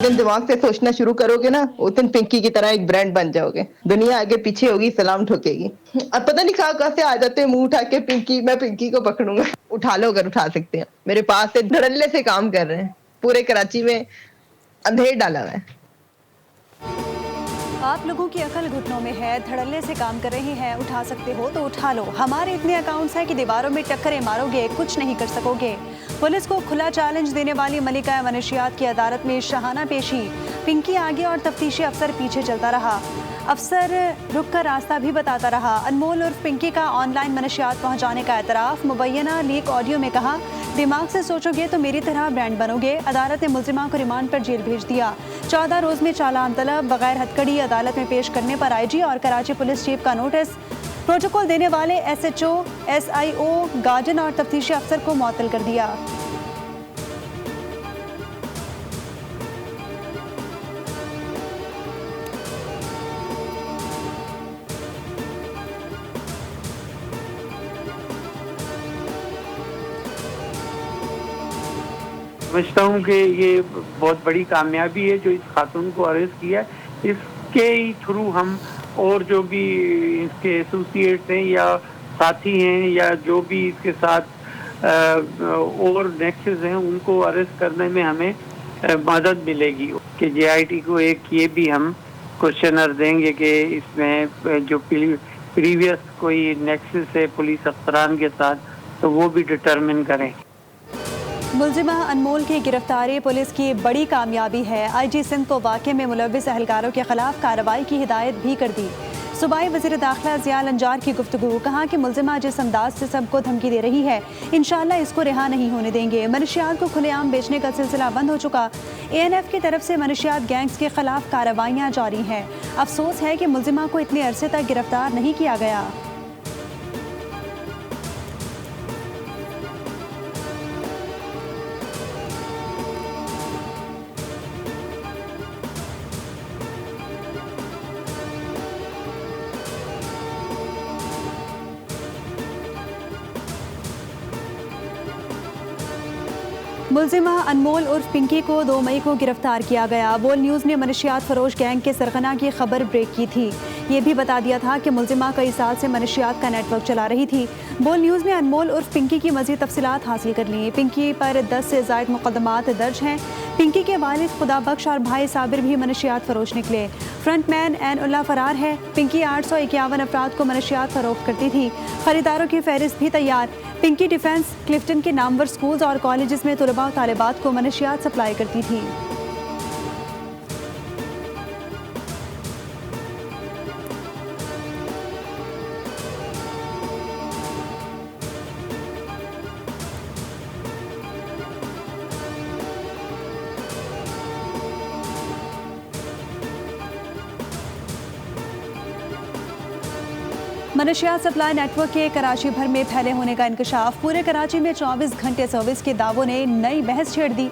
दिन दिमाग से सोचना शुरू करोगे ना, उस दिन पिंकी की तरह एक ब्रांड बन जाओगे। दुनिया आगे पीछे होगी, सलाम ठोकेगी। अब पता नहीं कहाँ से आ जाते हैं मुंह उठा के, पिंकी, मैं पिंकी को पकड़ूंगा। उठा लो अगर उठा सकते हैं। मेरे पास से धड़ल्ले से काम कर रहे हैं। पूरे कराची में अंधेर डाला हुआ है। आप लोगों की अकल घुटनों में है, धड़ल्ले से काम कर रहे हैं, उठा सकते हो तो उठा लो। हमारे इतने अकाउंट्स हैं कि दीवारों में टक्करें मारोगे, कुछ नहीं कर सकोगे। पुलिस को खुला चैलेंज देने वाली मलिका मनशियात की अदालत में शाहाना पेशी। पिंकी आगे और तफ्तीशी अफसर पीछे चलता रहा। अफसर रुक कर रास्ता भी बताता रहा। अनमोल उर्फ पिंकी का ऑनलाइन मनशियात पहुंचाने का एतराफ़। मुबैना लीक ऑडियो में कहा, दिमाग से सोचोगे तो मेरी तरह ब्रांड बनोगे। अदालत ने मुलजिमा को रिमांड पर जेल भेज दिया। 14 रोज में चालान तलब। बगैर हथकड़ी अदालत में पेश करने पर आईजी और कराची पुलिस चीफ का नोटिस। प्रोटोकॉल देने वाले एसएचओ, एसआईओ, गार्डन और तफ्तीशी अफसर को मुअत्तल कर दिया। समझता हूँ कि ये बहुत बड़ी कामयाबी है जो इस खातून को अरेस्ट किया। इसके ही थ्रू हम और जो भी इसके एसोसिएट्स हैं या साथी हैं या जो भी इसके साथ और नेक्सस हैं उनको अरेस्ट करने में हमें मदद मिलेगी। कि जेआईटी को एक ये भी हम क्वेश्चनर देंगे कि इसमें जो प्रीवियस कोई नेक्सस है पुलिस अफसरान के साथ, तो वो भी डिटरमिन करें। मुलजिमा अनमोल की गिरफ्तारी पुलिस की बड़ी कामयाबी है। आईजी सिंध को वाक़े में मुलव्विस अहलकारों के खिलाफ कार्रवाई की हिदायत भी कर दी। सूबाई वज़ीर दाखिला ज़िया अंजार की गुफ्तगू। कहा कि मुलजिमा जिस अंदाज से सबको धमकी दे रही है, इंशाअल्लाह इसको रिहा नहीं होने देंगे। मनशियात को खुलेआम बेचने का सिलसिला बंद हो चुका। एएनएफ की तरफ से मनशियात गैंग्स के खिलाफ कार्रवाइयाँ जारी हैं। अफसोस है कि मुलजिमा को इतने अरसे तक गिरफ्तार नहीं किया गया। मुलजिमा अनमोल उर्फ पिंकी को 2 मई को गिरफ्तार किया गया। बोल न्यूज़ ने मनशियात फरोश गैंग के सरगना की खबर ब्रेक की थी। ये भी बता दिया था कि मुलजिमा कई साल से मनशियात का नेटवर्क चला रही थी। बोल न्यूज़ ने अनमोल उर्फ पिंकी की मज़ीद तफसीलात हासिल कर ली। पिंकी पर 10 से ज़ायद मुकदमात दर्ज हैं। पिंकी के वालिद खुदा बख्श और भाई साबिर भी मनशियात फरोश निकले। फ्रंटमैन एन उल्ला फरार है। पिंकी 851 अफराद को मनशियात फरोख्त करती थी। खरीदारों की फहरिस्त भी तैयार। पिंकी डिफेंस क्लिफ्टन के नामवर स्कूल्स और कॉलेजेस में तलबा और तालिबात को मनशियात सप्लाई करती थी। मनशियात सप्लाई नेटवर्क के कराची भर में फैले होने का इंकशाफ। पूरे कराची में 24 घंटे सर्विस के दावों ने नई बहस छेड़ दी।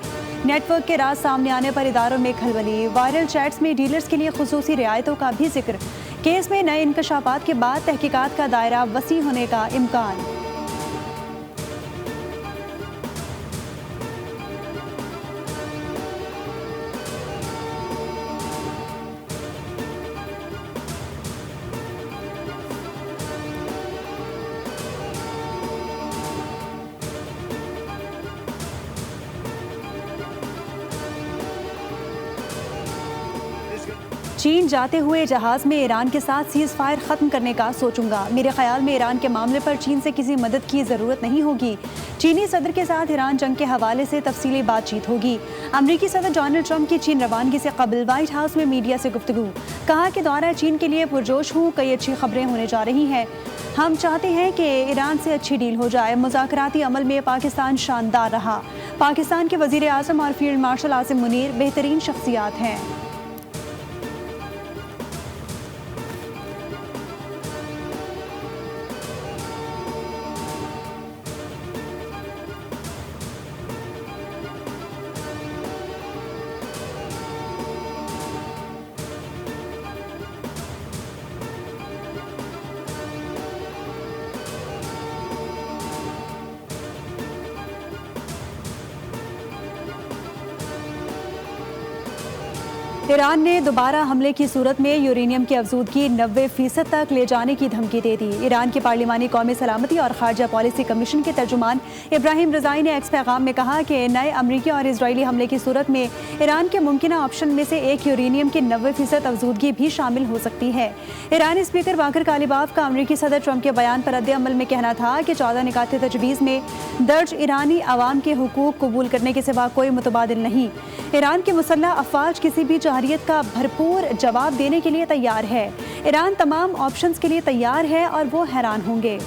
नेटवर्क के राज सामने आने पर इदारों में खलबली। वायरल चैट्स में डीलर्स के लिए खुसूसी रियायतों का भी जिक्र। केस में नए इंकशाफात के बाद तहकीकात का दायरा वसी होने का इम्कान। चीन जाते हुए जहाज में ईरान के साथ सीज फायर खत्म करने का सोचूंगा। मेरे ख्याल में ईरान के मामले पर चीन से किसी मदद की जरूरत नहीं होगी। चीनी सदर के साथ ईरान जंग के हवाले से तफसीली बातचीत होगी। अमरीकी सदर डोनाल्ड ट्रंप की चीन रवानगी से कबल व्हाइट हाउस में मीडिया से गुफ्तगू। कहा कि दौरा चीन के लिए पुरजोश हूँ, कई अच्छी खबरें होने जा रही हैं। हम चाहते हैं कि ईरान से अच्छी डील हो जाए। मुज़ाकराती अमल में पाकिस्तान शानदार रहा। पाकिस्तान के वज़ीर आज़म और फील्ड मार्शल आसिम मुनीर बेहतरीन शख्सियात हैं। ईरान ने दोबारा हमले की सूरत में यूरेनियम की अफजूदगी 90% तक ले जाने की धमकी दे दी। ईरान के पार्लिमानी कौमी सलामती और खारजा पॉलिसी कमीशन के तर्जुमान इब्राहिम रज़ाई ने एक्स पैगाम में कहा कि नए अमरीकी और इजरायली हमले की सूरत में ईरान के मुमकिना ऑप्शन में से एक यूरेनियम की 90% अफजूदगी भी शामिल हो सकती है। ईरानी स्पीकर बाकर कालिबाफ का अमरीकी सदर ट्रंप के बयान पर रद्द-ए-अमल में कहना था कि 14 निकाते तजवीज़ में दर्ज ईरानी आवाम के हुकूक कबूल करने के सिवा कोई मुतबादिल नहीं। ईरान के मुसल्लह अफवाज किसी भी जवारियत का भरपूर जवाब देने के लिए तैयार है। ईरान तमाम ऑप्शंस के लिए तैयार है और वो हैरान होंगे।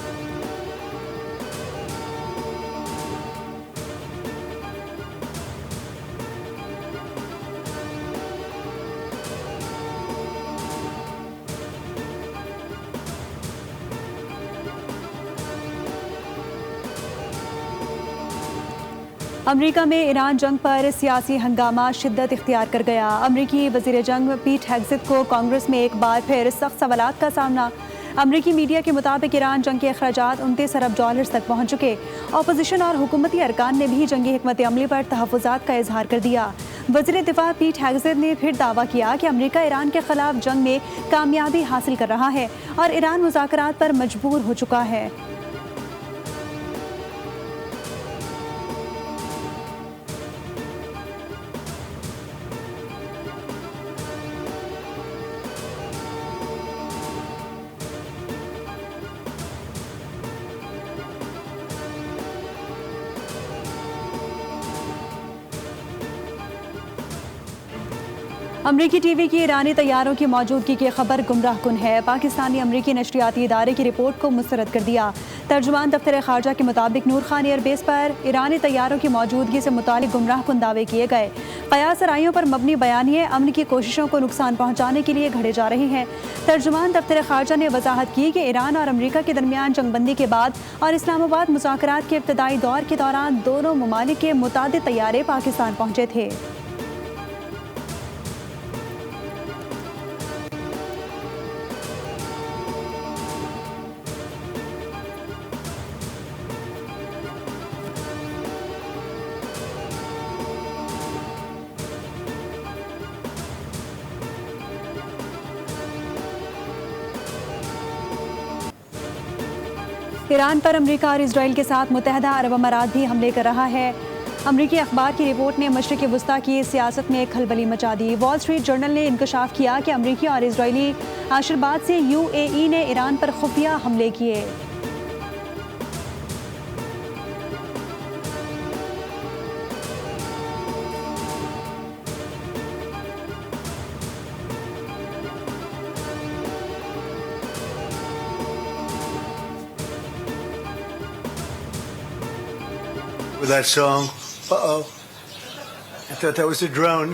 अमरीका में ईरान जंग पर सियासी हंगामा शिद्दत इख्तियार कर गया। अमरीकी वज़ीर जंग पीट हेग्सेथ को कांग्रेस में एक बार फिर सख्त सवालात का सामना। अमरीकी मीडिया के मुताबिक ईरान जंग के अखराजात 29 अरब डॉलर्स तक पहुंच चुके। अपोजिशन और हुकूमती अरकान ने भी जंगी हिकमत अमली पर तहफ़्फ़ुज़ात का इजहार कर दिया। वज़ीर दिफा पीट हेग्सेथ ने फिर दावा किया कि अमरीका ईरान के खिलाफ जंग में कामयाबी हासिल कर रहा है और ईरान मुज़ाकरात पर मजबूर हो चुका है। अमरीकी टीवी की ईरानी तैयारों की मौजूदगी की खबर गुमराह कुन है। पाकिस्तानी अमरीकी नशरियाती इदारे की रिपोर्ट को मुस्तरद कर दिया। तर्जुमान दफ्तर खारजा के मुताबिक नूर खान एयरबेस पर ईरानी तैयारों की मौजूदगी से मुतालिक गुमराह कुन दावे किए गए। कयास राइयों पर मबनी बयानिए अमन की कोशिशों को नुकसान पहुँचाने के लिए घड़े जा रहे हैं। तर्जुमान दफ्तर खारजा ने वजाहत की कि ईरान और अमरीका के दरमियान जंगबंदी के बाद और इस्लामाबाद मुज़ाकरात के इब्तदाई दौर के दौरान दोनों ममालिक के मुतादिद तैयारे पाकिस्तान पहुँचे थे। ईरान पर अमरीका और इसराइल के साथ मुत्तहदा अरब अमारात भी हमले कर रहा है। अमरीकी अखबार की रिपोर्ट ने मशरिक़ वुस्ता की सियासत में खलबली मचा दी। वॉल स्ट्रीट जर्नल ने इंकशाफ किया कि अमरीकी और इसराइली आशरबाद से UAE ने ईरान पर खुफिया हमले किए। With that song. Uh-oh. I thought that was a drone.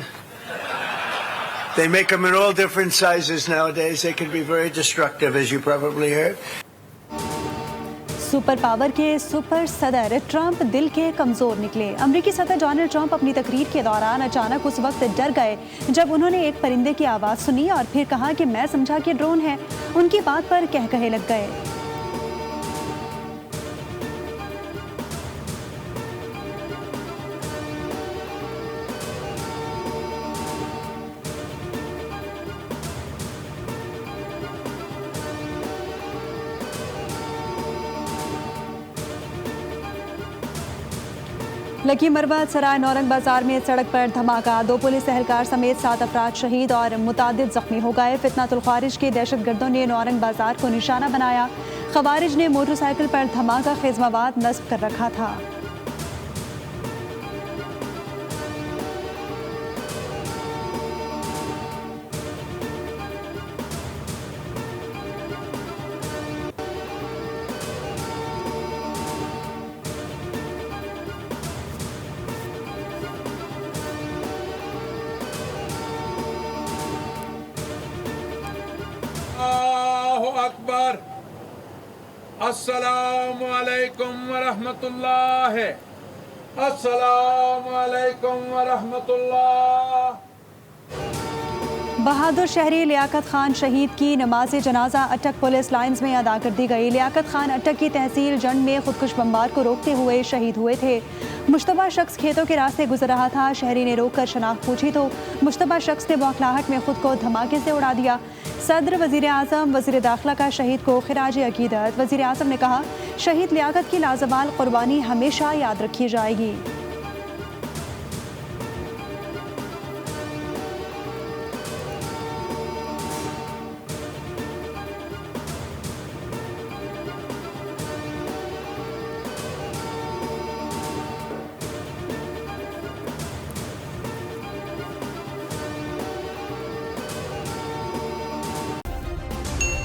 They make them in all different sizes nowadays. They can be very destructive, as you probably heard. Super power के super सदर Trump दिल के कमजोर निकले। अमरीकी सदर Donald Trump अपनी तकरीर के दौरान अचानक उस वक्त डर गए जब उन्होंने एक परिंदे की आवाज़ सुनी और फिर कहा कि मैं समझा कि ड्रोन है। उनकी बात पर कहे लग गए। लकी मरवत सराय नौरंग बाजार में सड़क पर धमाका। 2 पुलिस एहलकार समेत 7 अफराद शहीद और मुतादिद जख्मी हो गए। फितनातुल ख्वारिज के दहशतगर्दों ने नौरंग बाजार को निशाना बनाया। खवारिज ने मोटरसाइकिल पर धमाका खेज मवाद नस्ब कर रखा था। अकबर। अस्सलामु अलैकुम व रहमतुल्लाह। अस्सलामु अलैकुम व रहमतुल्लाह। बहादुर शहरी लियाकत खान शहीद की नमाज जनाजा अटक पुलिस लाइन्स में अदा कर दी गई। लियाकत खान अटक की तहसील जंड में खुदकुश बमबार को रोकते हुए शहीद हुए थे। मुश्तबा शख्स खेतों के रास्ते गुजर रहा था। शहरी ने रोककर शनाख्त पूछी तो मुश्तबा शख्स ने बौखलाहट में खुद को धमाके से उड़ा दिया। सदर, वजीर आज़म, वजीर दाखिला का शहीद को खिराज अकीदत। वजीर आज़म ने कहा, शहीद लियाकत की लाजवाल कुर्बानी हमेशा याद रखी जाएगी।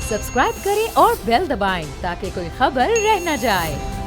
सब्सक्राइब करें और बेल दबाएं ताकि कोई खबर रह न जाए।